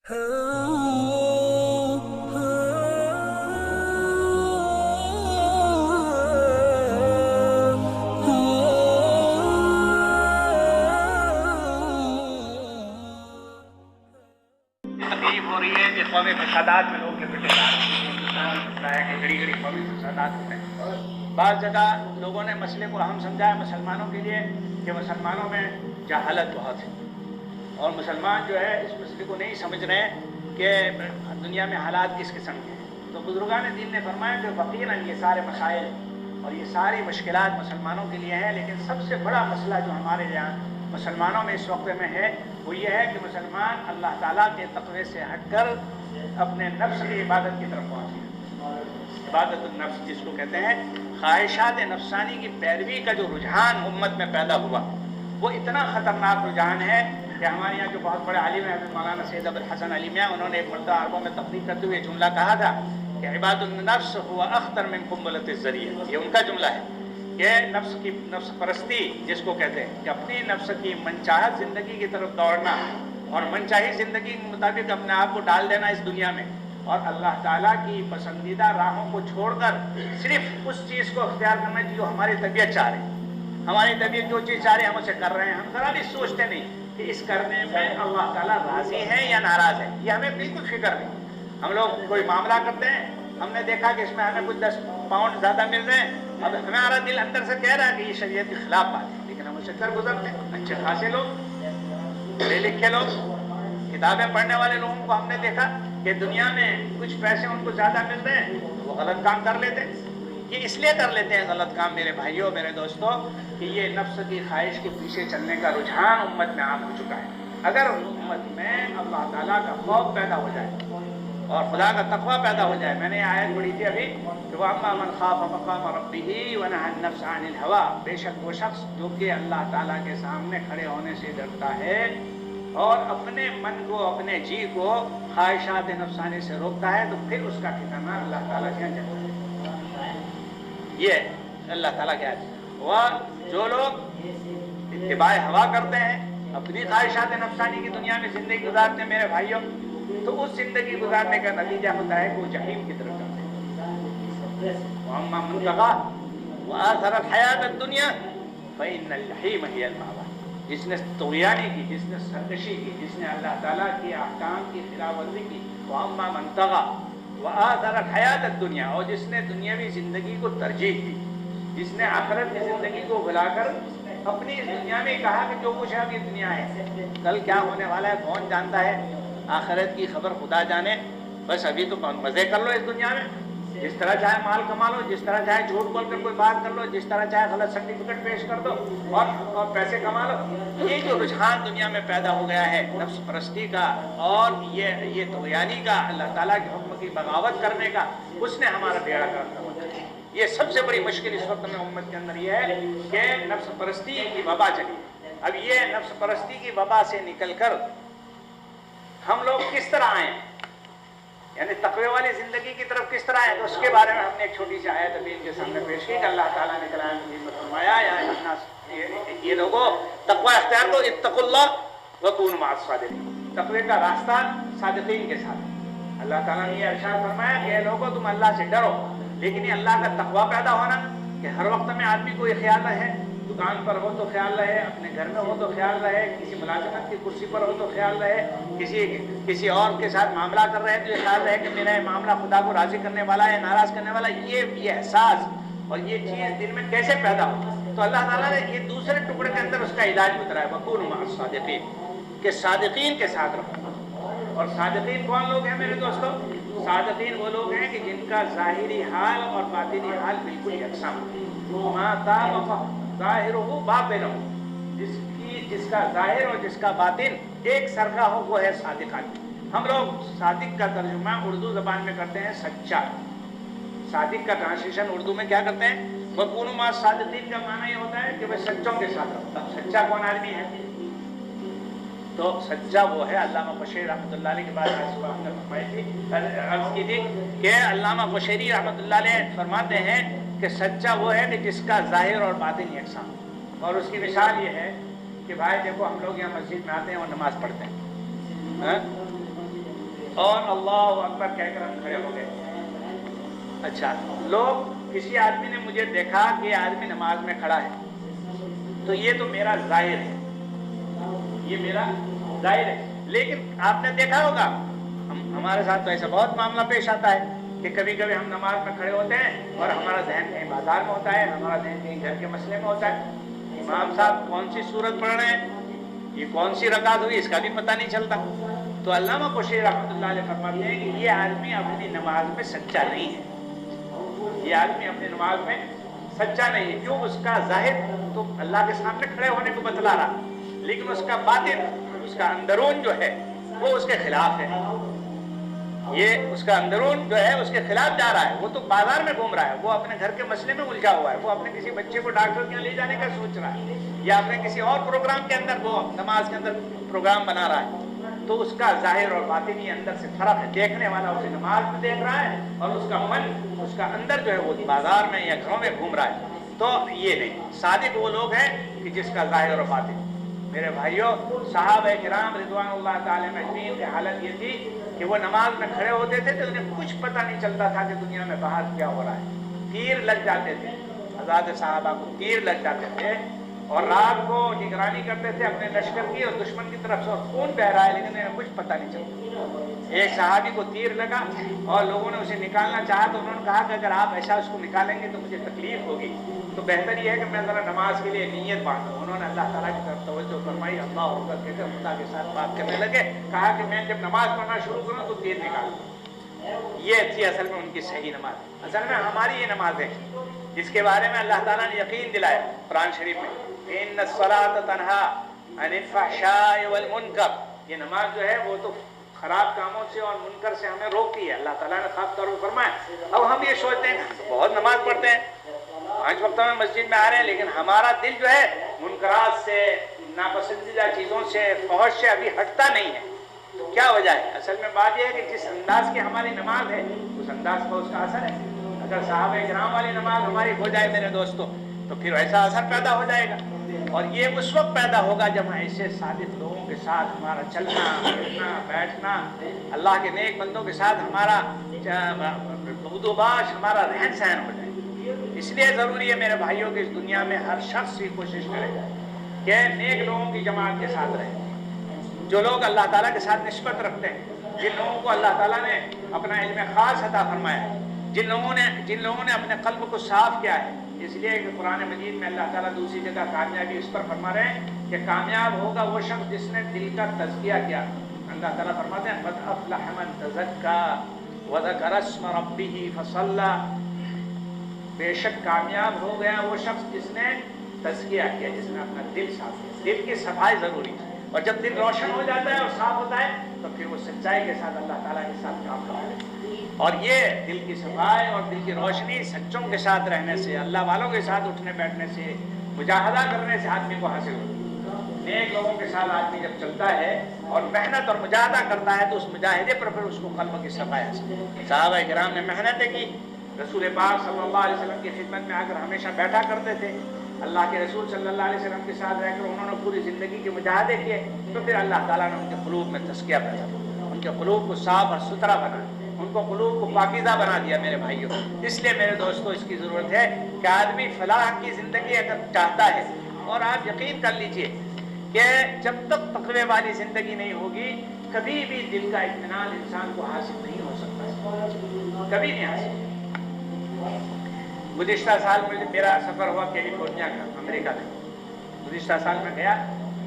ہو رہی ہے کہ قومی فسادات میں لوگ کے بیٹے جا رہے ہیں. ہندوستان ہے کہ گھڑی گھڑی قومی فسادات ہوتے ہیں. بعض جگہ لوگوں نے مسئلے کو اہم سمجھا ہے مسلمانوں کے لیے کہ مسلمانوں میں جہالت بہت ہے اور مسلمان جو ہے اس مسئلے کو نہیں سمجھ رہے ہیں کہ دنیا میں حالات کس قسم کے ہیں. تو بزرگان دین نے فرمایا کہ یقیناً یہ سارے مسائل اور یہ ساری مشکلات مسلمانوں کے لیے ہیں، لیکن سب سے بڑا مسئلہ جو ہمارے یہاں مسلمانوں میں اس وقت میں ہے وہ یہ ہے کہ مسلمان اللہ تعالیٰ کے تقوی سے ہٹ کر اپنے نفس کی عبادت کی طرف پہنچ گئے. عبادت النفس جس کو کہتے ہیں، خواہشات نفسانی کی پیروی کا جو رجحان امت میں پیدا ہوا وہ اتنا خطرناک رجحان ہے کہ ہمارے یہاں جو بہت بڑے عالم ہیں مولانا سید ابوالحسن علی میاں، انہوں نے ایک مرتبہ عربوں میں تقریر کرتے ہوئے جملہ کہا تھا کہ عبادت النفس هو اخطر من قنبلۃ الذریہ. یہ ان کا جملہ ہے کہ نفس پرستی جس کو کہتے ہیں کہ اپنی نفس کی منچاہت زندگی کی طرف دوڑنا اور منچاہی زندگی کے مطابق اپنے آپ کو ڈال دینا اس دنیا میں، اور اللہ تعالیٰ کی پسندیدہ راہوں کو چھوڑ کر صرف اس چیز کو اختیار کرنا جو ہماری طبیعت چاہ رہی ہے. ہماری طبیعت جو چیز چاہ رہی ہے ہم اسے کر رہے ہیں. ہم ذرا بھی سوچتے نہیں کہ اس کرنے میں اللہ تعالیٰ راضی ہے یا ناراض ہے. یہ ہمیں بالکل فکر نہیں. ہم لوگ کوئی معاملہ کرتے ہیں، ہم نے دیکھا کہ اس میں ہمیں کچھ 10 پاؤنڈ زیادہ مل رہے ہیں، اب ہمارا دل اندر سے کہہ رہا ہے کہ یہ شریعت کے خلاف بات ہے، لیکن ہم اسے کر گزرتے ہیں. اچھے خاصے لوگ، پڑھے لکھے لوگ، کتابیں پڑھنے والے لوگوں کو ہم نے دیکھا کہ دنیا میں کچھ پیسے ان کو زیادہ مل رہے ہیں وہ غلط کام کر لیتے ہیں. یہ اس لیے کر لیتے ہیں غلط کام میرے بھائیوں میرے دوستوں کہ یہ نفس کی خواہش کے پیچھے چلنے کا رجحان امت میں عام ہو چکا ہے. اگر امت میں اللہ تعالیٰ کا خوف پیدا ہو جائے اور خدا کا تقوی پیدا ہو جائے، میں نے یہ آیت پڑھی تھی ابھی کہ وَأَمَّا مَنْ خَافَ مَقَامَ رَبِّهِ وَنَهَى النَّفْسَ عَنِ الْهَوَىٰ، بے شک وہ شخص جو کہ اللہ تعالیٰ کے سامنے کھڑے ہونے سے ڈرتا ہے اور اپنے من کو اپنے جی کو خواہشات نفسانی سے روکتا ہے، تو پھر اس کا ٹھکانہ اللہ تعالیٰ کیا کہتا ہے. یہ اللہ تعالیٰ کیا ہے. وہ جو لوگ اتباع ہوا کرتے ہیں، اپنی خواہشات نفسانی کی دنیا میں زندگی گزارتے ہیں میرے بھائیوں، تو اس زندگی گزارنے کا نتیجہ ہوتا ہے کہ وہ جہنم کی طرف جاتے ہیں. وَأَمَّا مَنْ طَغَىٰ وَآثَرَ الْحَيَاةَ الدُّنْيَا فَإِنَّ الْجَحِيمَ هِيَ الْمَأْوَىٰ. جس نے طغیانی کی، جس نے سرکشی کی، جس نے اللہ تعالیٰ کی احکام کی خلاف ورزی کی، وَأَمَّا مَنْ طَغَىٰ وَآثَرَ الْحَيَاةَ الدُّنْيَا، اور جس نے دنیاوی زندگی کو ترجیح دی، جس نے آخرت کی زندگی کو بھلا کر اپنی اس دنیا میں کہا کہ جو کچھ ہے ابھی دنیا ہے، کل کیا ہونے والا ہے کون جانتا ہے، آخرت کی خبر خدا جانے، بس ابھی تو مزے کر لو اس دنیا میں، جس طرح چاہے مال کما لو، جس طرح چاہے جھوٹ بول کر کوئی بات کر لو، جس طرح چاہے غلط سرٹیفکیٹ پیش کر دو اور پیسے کما لو. یہ جو رجحان دنیا میں پیدا ہو گیا ہے نفس پرستی کا اور یہ طغیانی کا، اللہ تعالیٰ کے حکم کی بغاوت کرنے کا، اس نے ہمارا بیڑا گرک کر دیا. یہ سب سے بڑی مشکل اس وقت میں امت کے اندر یہ ہے کہ نفس پرستی کی وبا چلی. اب یہ نفس پرستی کی وبا سے نکل کر ہم لوگ کس طرح آئیں، یعنی تقوی والی زندگی کی طرف کس طرح آئیں، تو اس کے بارے میں ہم نے ایک چھوٹی سی آیت ابھی ان کے سامنے پیش کی کہ اللہ تعالیٰ نے کلام مجید میں فرمایا یہ لوگوں تقوی اختیار کرو، اتقوا اللہ وکونوا مع الصادقین. تقوی کا راستہ صادقین کے ساتھ. اللہ تعالیٰ نے یہ ارشاد فرمایا کہ اے لوگوں تم اللہ سے ڈرو، لیکن یہ اللہ کا تقوی پیدا ہونا کہ ہر وقت میں آدمی کو یہ خیال رہے، دکان پر ہو تو خیال رہے، اپنے گھر میں ہو تو خیال رہے، کسی ملازمت کی کرسی پر ہو تو خیال رہے، کسی اور کے ساتھ معاملہ کر رہے ہیں تو یہ خیال رہے کہ میرا یہ معاملہ خدا کو راضی کرنے والا ہے ناراض کرنے والا. یہ احساس اور یہ چیز دل میں کیسے پیدا ہو، تو اللہ تعالیٰ نے یہ دوسرے ٹکڑے کے اندر اس کا علاج بتایا وَكُونُوا مَعَ الصَّادِقِينَ کہ صادقین کے ساتھ رہو. اور صادقین کون لوگ ہیں میرے دوستوں؟ صادقین وہ لوگ ہیں کہ جن کا ظاہری حال اور باطنی حال بالکل یکساں ہو. مَا طَابَقَ ظَاهِرُهُ بَاطِنُهُ، جس کا ظاہر اور جس کا باطن ایک سرکا ہو وہ ہے صادقان. ہم لوگ صادق کا ترجمہ اردو زبان میں کرتے ہیں سچا. صادق کا ٹرانسلیشن اردو میں کیا کرتے ہیں؟ وَكُونُوا مَعَ الصَّادِقِينَ کا معنی یہ ہوتا ہے کہ وہ سچوں کے ساتھ رہو. اب سچا کون آدمی ہے؟ تو سچا وہ ہے، علامہ قشیری رحمۃ اللہ علیہ کے بعد عرض کی تھی کہ علامہ قشیری رحمۃ اللہ علیہ فرماتے ہیں کہ سچا وہ ہے کہ جس کا ظاہر اور باطن یکساں. اور اس کی مثال یہ ہے کہ بھائی دیکھو ہم لوگ یہاں مسجد میں آتے ہیں اور نماز پڑھتے ہیں، اور اللہ اکبر کہہ کر ہم کھڑے ہو گئے. اچھا, لوگ, کسی آدمی نے مجھے دیکھا کہ یہ آدمی نماز میں کھڑا ہے تو یہ تو میرا ظاہر ہے, یہ میرا ظاہر ہے. لیکن آپ نے دیکھا ہوگا ہمارے ساتھ تو ایسا بہت معاملہ پیش آتا ہے کہ کبھی کبھی ہم نماز میں کھڑے ہوتے ہیں اور ہمارا ذہن کہیں بازار میں ہوتا ہے, ہمارا ذہن کہیں گھر کے مسئلے میں ہوتا ہے. امام صاحب کون سی سورت پڑھ رہے ہیں, یہ کون سی رکعت ہوئی, اس کا بھی پتہ نہیں چلتا. تو علامہ قشیری رحمۃ اللہ علیہ فرماتے ہیں کہ یہ آدمی اپنی نماز میں سچا نہیں ہے, یہ آدمی اپنی نماز میں سچا نہیں ہے. کیوں؟ اس کا ظاہر تو اللہ کے سامنے کھڑے ہونے کو بتلا رہا, لیکن اس کا باطن, اس کا اندرون جو ہے وہ اس کے خلاف ہے. یہ اس کا اندرون جو ہے اس کے خلاف جا رہا ہے. وہ تو بازار میں گھوم رہا ہے, وہ اپنے گھر کے مسئلے میں الجھا ہوا ہے, وہ اپنے کسی بچے کو ڈاکٹر کے یہاں لے جانے کا سوچ رہا ہے, یا اپنے کسی اور پروگرام کے اندر وہ نماز کے اندر پروگرام بنا رہا ہے. تو اس کا ظاہر اور باطنی اندر سے فرق ہے. دیکھنے والا اسے نماز میں دیکھ رہا ہے اور اس کا من, اس کا اندر جو ہے وہ بازار میں یا گھروں میں گھوم رہا ہے. تو یہ نہیں, صادق وہ لوگ ہیں کہ جس کا ظاہر اور باطن. میرے بھائیوں, صحابہ کرام رضوان اللہ تعالی اجمعین کی حالت یہ تھی کہ وہ نماز میں کھڑے ہوتے تھے تو انہیں کچھ پتہ نہیں چلتا تھا کہ دنیا میں باہر کیا ہو رہا ہے. تیر لگ جاتے تھے, حضرات صحابہ کو تیر لگ جاتے تھے, اور رات کو نگرانی کرتے تھے اپنے لشکر کی اور دشمن کی طرف سے, اور خون بہ رہا ہے لیکن انہیں کچھ پتہ نہیں چلتا. ایک صحابی کو تیر لگا اور لوگوں نے اسے نکالنا چاہا تو انہوں نے کہا کہ اگر آپ ایسا اس کو نکالیں گے تو مجھے تکلیف ہوگی, تو بہتر یہ ہے کہ میں ذرا نماز کے لیے نیت باندھوں. انہوں نے اللہ تعالیٰ کی طرف توجہ فرمائی, اللہ اکبر کہہ کر خدا کے ساتھ بات کرنے لگے. کہا کہ میں جب نماز پڑھنا شروع کروں تو تیر نکالوں. یہ تھی اصل میں ان کی صحیح نماز. اصل میں ہماری یہ نماز ہے جس کے بارے میں اللہ تعالیٰ نے یقین دلایا قرآن شریف میں, ان الصلاۃ تنہی عن الفحشاء والمنکر. یہ نماز جو ہے وہ تو خراب کاموں سے اور منکر سے ہمیں روکتی ہے. اللہ تعالیٰ نے خاص طور پر فرمایا. اب ہم یہ سوچتے ہیں بہت نماز پڑھتے ہیں, 5 وقتوں میں مسجد میں آ رہے ہیں, لیکن ہمارا دل جو ہے منکرات سے, ناپسندیدہ چیزوں سے, فحش سے ابھی ہٹتا نہیں ہے. تو کیا وجہ ہے؟ اصل میں بات یہ ہے کہ جس انداز کی ہماری نماز ہے اس انداز کا اس کا اثر ہے. اگر صحابہ کرام والی نماز ہماری ہو جائے میرے دوستوں تو پھر ایسا اثر پیدا ہو جائے گا. اور یہ اس وقت پیدا ہوگا جب ایسے صادق لوگوں کے ساتھ ہمارا چلنا پھرنا بیٹھنا, اللہ کے نیک بندوں کے ساتھ ہمارا بود و باش, ہمارا رہن سہن ہو جائے. اس لیے ضروری ہے میرے بھائیوں کہ اس دنیا میں ہر شخص یہ کوشش کرے کہ نیک لوگوں کی جماعت کے ساتھ رہے, جو لوگ اللہ تعالیٰ کے ساتھ نسبت رکھتے ہیں, جن لوگوں کو اللہ تعالیٰ نے اپنا علم خاص عطا فرمایا ہے, جن لوگوں نے اپنے قلب کو صاف کیا ہے. اس لیے کہ قرآن مجید میں اللہ تعالیٰ دوسری جگہ کامیابی اس پر فرما رہے ہیں کہ کامیاب ہوگا وہ شخص جس نے دل کا تزکیہ کیا. اللہ تعالیٰ فرماتے ہیں قد افلح من تزکى وذكر اسم ربه فصلى. بے شک کامیاب ہو گیا وہ شخص جس نے تزکیہ کیا, جس نے اپنا دل صاف کیا. دل کی صفائی ضروری ہے, اور جب دل روشن ہو جاتا ہے اور صاف ہوتا ہے تو پھر وہ سچائی کے ساتھ اللہ تعالیٰ کے ساتھ کام کرتا ہے. اور یہ دل کی صفائی اور دل کی روشنی سچوں کے ساتھ رہنے سے, اللہ والوں کے ساتھ اٹھنے بیٹھنے سے, مجاہدہ کرنے سے آدمی کو حاصل ہوتی ہے. نیک لوگوں کے ساتھ آدمی جب چلتا ہے اور محنت اور مجاہدہ کرتا ہے تو اس مجاہدے پر پھر اس کو قلب کی صفائی حاصل ہوتی ہے. صحابہ کرام نے محنتیں کی, رسول پاک صلی اللہ علیہ وسلم کی خدمت میں آ کر ہمیشہ بیٹھا کرتے تھے. اللہ کے رسول صلی اللہ علیہ وسلم کے ساتھ رہ کر انہوں نے پوری زندگی کے مجاہدے کیے. تو پھر اللہ تعالیٰ نے ان کے قلوب میں تزکیہ پیدا کیا, ان کے قلوب کو صاف اور ستھرا بنا, ان کو قلوب کو پاکیزہ بنا دیا. میرے بھائیوں, اس لیے میرے دوستوں اس کی ضرورت ہے کہ آدمی فلاح کی زندگی اگر چاہتا ہے, اور آپ یقین کر لیجئے کہ جب تک تقوی والی زندگی نہیں ہوگی کبھی بھی دل کا اطمینان انسان کو حاصل نہیں ہو سکتا, کبھی نہیں حاصل. گزشتہ سال میں میرا سفر ہوا کیلیفورنیا کا, امریکہ میں. گزشتہ سال میں گیا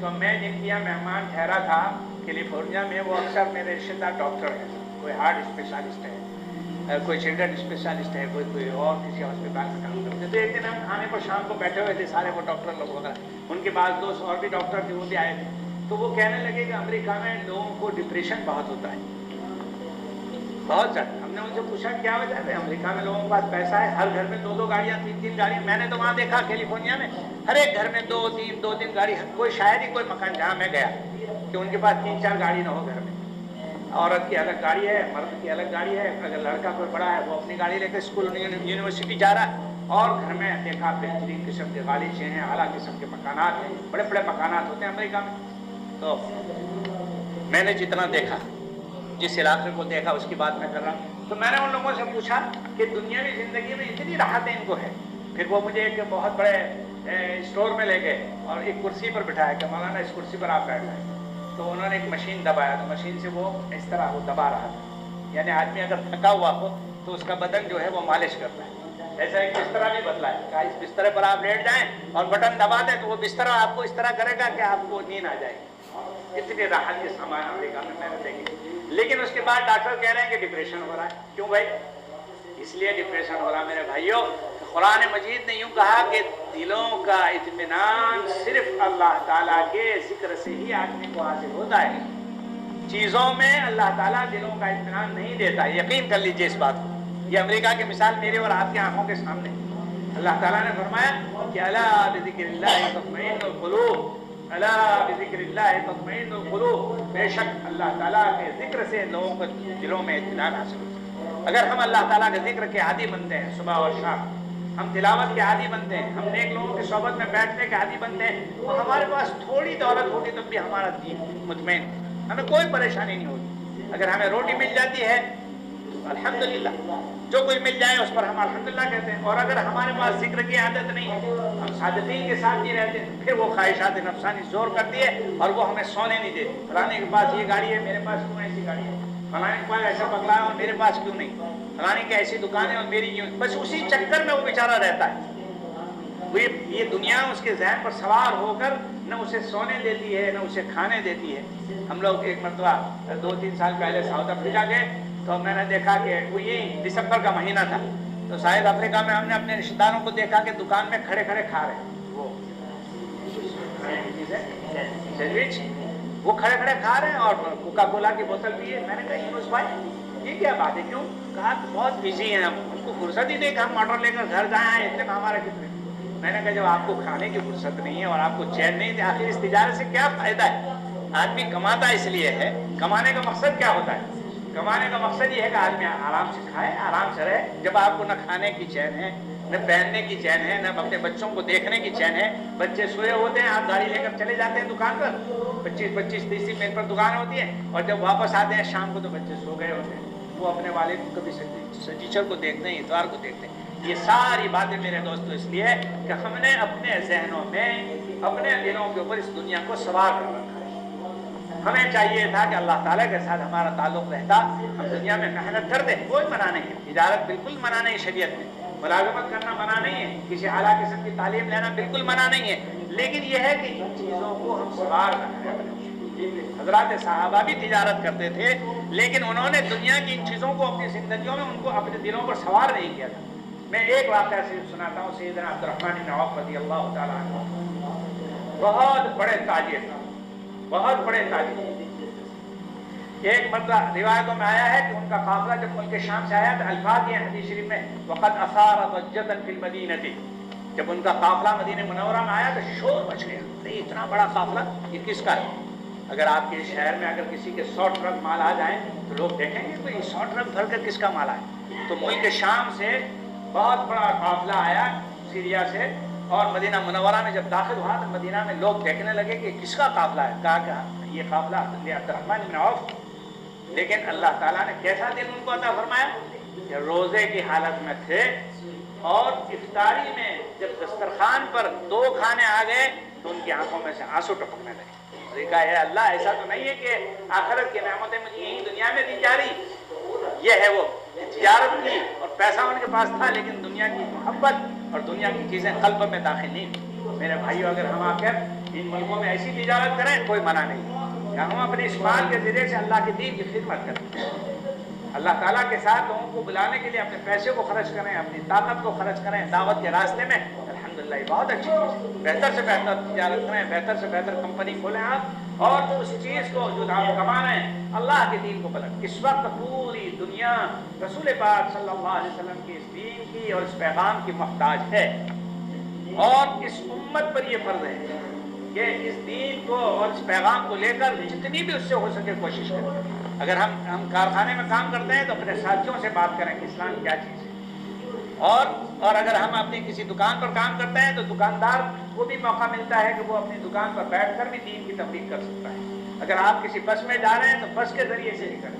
تو میں جن کے یہاں مہمان ٹھہرا تھا کیلیفورنیا میں, وہ اکثر میرے رشتے دار ڈاکٹر ہیں. کوئی ہارٹ اسپیشلسٹ ہے, کوئی چلڈرن اسپیشلسٹ ہے, کوئی اور کسی ہاسپٹل میں کام کرتے تھے. تو ایک دن ہم کھانے پر شام کو بیٹھے ہوئے تھے سارے وہ ڈاکٹر لوگ وغیرہ, ان کے بعد دوست اور بھی ڈاکٹر تھے, وہ بھی آئے تھے. تو وہ کہنے لگے کہ امریکہ میں لوگوں کو ڈپریشن بہت ہوتا ہے, بہت زیادہ. ہم نے ان سے پوچھا کیا وجہ ہے؟ امریکہ میں لوگوں کے پاس پیسہ ہے, ہر گھر میں 2 گاڑیاں 3 گاڑیاں. میں نے تو وہاں دیکھا کیلیفورنیا میں ہر ایک گھر میں 2 گاڑی. کوئی شاید ہی کوئی مکان جہاں میں گیا کہ ان کے پاس 3-4 گاڑی نہ ہو گھر میں. عورت کی الگ گاڑی ہے, مرد کی الگ گاڑی ہے. اگر لڑکا کوئی بڑا ہے وہ اپنی گاڑی لے کے اسکول یونیورسٹی جا رہا ہے, اور گھر میں دیکھا بہترین قسم کے غالیچے ہیں, اعلیٰ قسم کے مکانات ہیں, بڑے بڑے مکانات ہوتے ہیں امریکہ میں. تو میں نے جتنا دیکھا جس علاقے کو دیکھا اس کی بات میں کر رہا ہوں. تو میں نے ان لوگوں سے پوچھا کہ دنیاوی زندگی میں اتنی راحتیں ان کو ہے. پھر وہ مجھے ایک بہت بڑے اسٹور میں لے گئے اور ایک کرسی پر بٹھایا کہ مولانا اس کرسی پر آپ بیٹھ جائیں. تو انہوں نے ایک مشین دبایا تو مشین سے وہ اس طرح وہ دبا رہا تھا. یعنی آدمی اگر تھکا ہوا ہو تو اس کا بدن جو ہے وہ مالش کرتا ہے. ایسا ایک بستر بھی بدلا ہے کہ اس بستر پر آپ لیٹ جائیں اور بٹن دبا دیں تو وہ بستر آپ کو اس طرح کرے گا کہ آپ کو نیند آ جائے گی. اتنے راحت کے سامان امریکہ میں نے دیکھے. لیکن اس کے بعد ڈاکٹر کہہ رہے ہیں کہ ڈپریشن ہو رہا ہے. کیوں بھائی؟ اس لیے ڈپریشن ہو رہا میرے بھائیوں، قرآن مجید نے یوں کہا کہ دلوں کا اطمینان صرف اللہ تعالیٰ کے ذکر سے ہی آدمی کو حاصل ہوتا ہے. چیزوں میں اللہ تعالیٰ دلوں کا اطمینان نہیں دیتا. یقین کر لیجئے اس بات کو. یہ امریکہ کی مثال میرے اور آپ کی آنکھوں کے سامنے. اللہ تعالیٰ نے فرمایا کہ الا بذکر اللہ تطمئن القلوب، الا بذکر اللہ تطمئن القلوب. بے شک اللہ تعالیٰ کے ذکر سے لوگوں کو دلوں میں اطمینان حاصل ہوتا ہے. اگر ہم اللہ تعالیٰ کے ذکر کے عادی بنتے ہیں صبح اور شام، ہم تلاوت کے عادی بنتے ہیں، ہم نیک لوگوں کی صحبت میں بیٹھنے کے عادی بنتے ہیں، تو ہمارے پاس تھوڑی دولت ہوگی تب بھی ہمارا دین مطمئن، ہمیں کوئی پریشانی نہیں ہوگی. اگر ہمیں روٹی مل جاتی ہے تو الحمدللہ، جو کوئی مل جائے اس پر ہم الحمدللہ کہتے ہیں. اور اگر ہمارے پاس ذکر کی عادت نہیں ہے، ہم صادقین کے ساتھ نہیں رہتے، پھر وہ خواہشات نفسانی زور کرتی ہے اور وہ ہمیں سونے نہیں دیتی. فلانے کے پاس یہ گاڑی ہے، میرے پاس کیوں ایسی گاڑی ہے؟ فلانے کے پاس ایسا بنگلہ ہے اور میرے پاس کیوں نہیں؟ فلانے کی ایسی دکان ہے اور میری کیوں؟ بس اسی چکر میں وہ بیچارہ رہتا ہے. یہ دنیا اس کے ذہن پر سوار ہو کر نہ اسے سونے دیتی ہے نہ اسے کھانے دیتی ہے. ہم لوگ ایک مرتبہ 2-3 سال پہلے ساؤتھ افریقہ گئے تو میں نے دیکھا کہ وہ یہی دسمبر کا مہینہ تھا. تو ساؤتھ افریقہ میں ہم نے اپنے رشتہ داروں کو دیکھا کہ دکان میں کھڑے کھڑے کھا رہے ہیں. وہ سینڈوچ وہ کھڑے کھڑے کھا رہے ہیں اور کوکا کولا کی بوتل پیے. میں نے کہا یونس بھائی یہ کیا بات ہے؟ کیوں؟ کہا بہت بزی ہیں ہم کو فرصت ہی نہیں کہ ہم موٹر لے کر گھر جائیں. اتنے میں ہمارا کتنے. میں نے کہا جب آپ کو کھانے کی فرصت نہیں ہے اور آپ کو چین نہیں ہے آخر اس تجارت سے کیا فائدہ ہے؟ آدمی کماتا اس لیے ہے. کمانے کا مقصد کیا ہوتا ہے؟ کمانے کا مقصد یہ ہے کہ آدمی آرام سے کھائے، آرام سے رہے. جب آپ کو نہ کھانے کی چین ہے، نہ پہننے کی چین ہے، نہ اپنے بچوں کو دیکھنے کی چین ہے. بچے سوئے ہوتے ہیں، آپ گاڑی لے کر چلے جاتے ہیں دکان پر، 25-30 منٹ پر دکان ہوتی ہے اور جب واپس آتے ہیں شام کو تو بچے سو گئے ہوتے ہیں. وہ اپنے والد کو کبھی سنیچر کو دیکھتے ہیں، اتوار کو دیکھتے ہیں. یہ ساری باتیں میرے دوستو اس لیے کہ ہم نے اپنے ذہنوں میں، اپنے دلوں کے اوپر اس دنیا کو سوار کر رکھا ہے. ہمیں چاہیے تھا کہ اللہ تعالیٰ کے ساتھ ہمارا تعلق رہتا، ہم دنیا میں محنت کرتے. کوئی منع نہیں ہے، تجارت بالکل منع نہیں شریعت میں، ملازمت کرنا منع نہیں ہے، کسی اعلیٰ قسم کی تعلیم لینا بالکل منع نہیں ہے. لیکن یہ ہے کہ ان چیزوں کو ہم سوار کریں. حضرات صحابہ بھی تجارت کرتے تھے لیکن انہوں نے دنیا کی ان چیزوں کو اپنی زندگیوں میں ان کو اپنے دلوں پر سوار نہیں کیا تھا. میں ایک واقعہ صرف سناتا ہوں. سیدنا عبدالرحمن بن عوف رضی اللہ تعالیٰ عنہ بہت بڑے تاجر، بہت بڑے تاجر. ایک مرتبہ روایتوں میں آیا ہے کہ ان کا قافلہ جب ملک شام سے آیا تو الفاظ یہ حدیث شریف میں وقد اثار ضجة فی المدینہ، جب ان کا قافلہ مدینہ منورہ میں آیا تو شور مچ گیا. اتنا بڑا قافلہ یہ کس کا ہے؟ اگر آپ کے شہر میں اگر کسی کے 100 ٹرک مال آ جائیں تو لوگ دیکھیں گے کہ یہ 100 ٹرک بھر کر کس کا مال آئے. تو ملک شام سے بہت بڑا قافلہ آیا سیریا سے اور مدینہ منورہ میں جب داخل ہوا تو مدینہ میں لوگ دیکھنے لگے کہ کس کا قافلہ ہے. کہا کہ یہ قافلہ عبدالرحمن بن عوف. لیکن اللہ تعالیٰ نے کیسا دن ان کو عطا فرمایا کہ روزے کی حالت میں تھے اور افطاری میں جب دسترخوان پر 2 کھانے آ گئے تو ان کی آنکھوں میں سے آنسو ٹپکنے لگے. اور کہا ہے اللہ ایسا تو نہیں ہے کہ آخرت کی نعمتیں مجھے یہی دنیا میں دی جا رہی. یہ ہے وہ تجارت کی اور پیسہ ان کے پاس تھا لیکن دنیا کی محبت اور دنیا کی چیزیں قلب میں داخل نہیں. میرے بھائیو اگر ہم آ کر ان ملکوں میں ایسی تجارت کریں کوئی منع نہیں کہ ہم اپنے اس مال کے ذریعے سے اللہ کے دین کی خدمت کریں. اللہ تعالیٰ کے ساتھ لوگوں کو بلانے کے لیے اپنے پیسے کو خرچ کریں، اپنی طاقت کو خرچ کریں دعوت کے راستے میں. الحمدللہ یہ بہت اچھی چیز ہے. بہتر سے بہتر تجارت کریں، بہتر سے بہتر کمپنی کھولیں آپ اور اس چیز کو جو آپ کما رہے ہیں اللہ کے دین کو بلند. اس وقت پوری دنیا رسول پاک صلی اللہ علیہ وسلم کی اس دین کی اور اس پیغام کی محتاج ہے اور اس امت پر یہ فرض ہے کہ اس دین کو اور اس پیغام کو لے کر جتنی بھی اس سے ہو سکے کوشش کریں. اگر ہم کارخانے میں کام کرتے ہیں تو اپنے ساتھیوں سے بات کریں کہ اسلام کیا چیز ہے. اور اگر ہم اپنی کسی دکان پر کام کرتے ہیں تو دکاندار کو بھی موقع ملتا ہے کہ وہ اپنی دکان پر بیٹھ کر بھی دین کی تبلیغ کر سکتا ہے. اگر آپ کسی بس میں جا رہے ہیں تو بس کے ذریعے سے ہی کریں.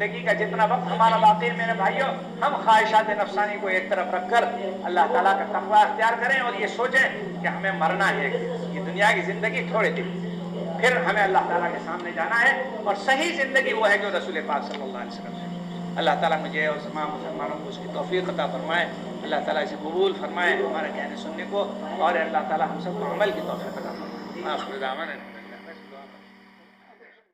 زندگی کا جتنا وقت ہمارا باقی ہے میرے بھائیوں، ہم خواہشات نفسانی کو ایک طرف رکھ کر اللہ تعالیٰ کا تقویٰ اختیار کریں اور یہ سوچیں کہ ہمیں مرنا ہے ایک دن، یہ دنیا کی زندگی تھوڑے دن، پھر ہمیں اللہ تعالیٰ کے سامنے جانا ہے، اور صحیح زندگی وہ ہے جو رسول پاک صلی اللہ علیہ وسلم ہے۔ اللہ تعالیٰ مجھے اور تمام مسلمانوں کو اس کی توفیق عطا فرمائے، اللہ تعالیٰ اسے قبول فرمائے ہمارے کہنے سننے کو، اور اللہ تعالیٰ ہم سب کو عمل کی توفیق عطا فرمائے۔